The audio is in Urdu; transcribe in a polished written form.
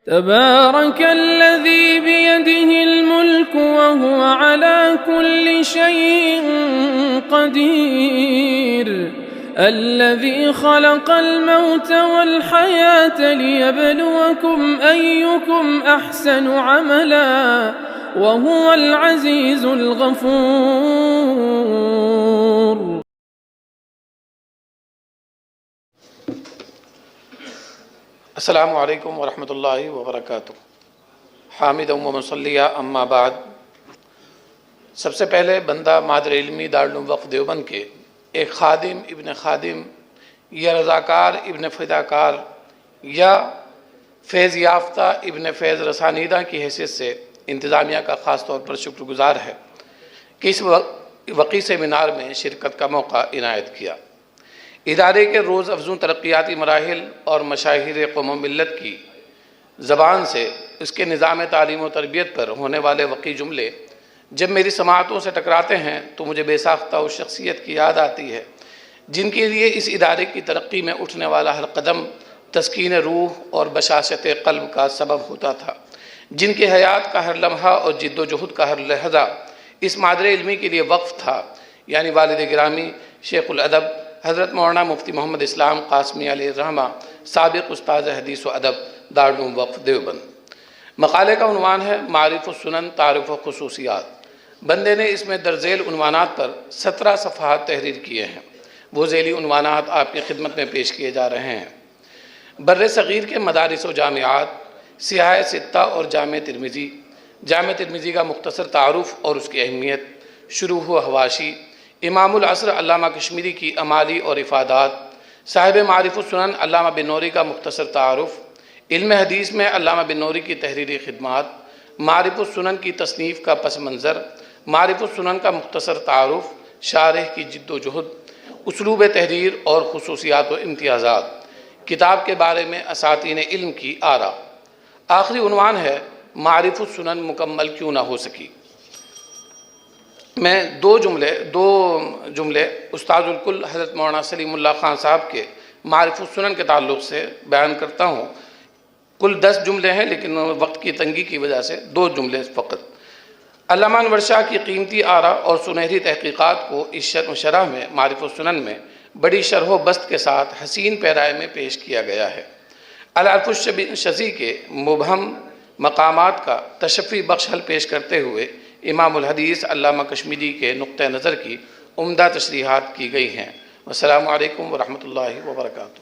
تبارك الذي بيده الملك وهو على كل شيء قدير الذي خلق الموت والحياة ليبلوكم أيكم أحسن عملا وهو العزيز الغفور. السلام علیکم ورحمۃ اللہ وبرکاتہ. حامد و مصلیہ اما بعد. سب سے پہلے بندہ مادر علمی دارالعلوم وقف دیوبند کے ایک خادم ابن خادم یا رضاکار ابن فداکار یا فیض یافتہ ابن فیض رسانیدہ کی حیثیت سے انتظامیہ کا خاص طور پر شکر گزار ہے کہ اس وقی سیمینار میں شرکت کا موقع عنایت کیا. ادارے کے روز افزوں ترقیاتی مراحل اور مشاہیر قوم و ملت کی زبان سے اس کے نظام تعلیم و تربیت پر ہونے والے وقی جملے جب میری سماعتوں سے ٹکراتے ہیں تو مجھے بے ساختہ اس شخصیت کی یاد آتی ہے جن کے لیے اس ادارے کی ترقی میں اٹھنے والا ہر قدم تسکین روح اور بشاشت قلب کا سبب ہوتا تھا، جن کی حیات کا ہر لمحہ اور جد و جہد کا ہر لحظہ اس مادر علمی کے لیے وقف تھا، یعنی والد گرامی شیخ الادب حضرت مولانا مفتی محمد اسلام قاسمی علیہ الرحمہ سابق استاذ حدیث و ادب دارالعلوم وقف دیوبند. مقالے کا عنوان ہے معارف السنن تعارف و خصوصیات. بندے نے اس میں درذیل عنوانات پر 17 صفحات تحریر کیے ہیں. وہ ذیلی عنوانات آپ کی خدمت میں پیش کیے جا رہے ہیں. بر صغیر کے مدارس و جامعات، سیاہ ستہ اور جامع ترمذی کا مختصر تعارف اور اس کی اہمیت، شروح و حواشی، امام العصر علامہ کشمیری کی امالی اور افادات، صاحب معارف السنن علامہ بنوری کا مختصر تعارف، علم حدیث میں علامہ بنوری کی تحریری خدمات، معارف السنن کی تصنیف کا پس منظر، معارف السنن کا مختصر تعارف، شارح کی جد و جہد، اسلوب تحریر اور خصوصیات و امتیازات، کتاب کے بارے میں اساتین علم کی آراء. آخری عنوان ہے معارف السنن مکمل کیوں نہ ہو سکی. میں دو جملے استاذ الکل حضرت مولانا سلیم اللہ خان صاحب کے معارف السنن کے تعلق سے بیان کرتا ہوں. کل 10 جملے ہیں لیکن وقت کی تنگی کی وجہ سے 2 جملے فقط. علامہ انور شاہ کی قیمتی آراء اور سنہری تحقیقات کو اس شرح میں معارف السنن میں بڑی شرح و بسط کے ساتھ حسین پیرائے میں پیش کیا گیا ہے. العرف الشذی کے مبہم مقامات کا تشفی بخش حل پیش کرتے ہوئے امام الحدیث علامہ کشمیری کے نقطہ نظر کی عمدہ تشریحات کی گئی ہیں. والسلام علیکم ورحمۃ اللہ وبرکاتہ.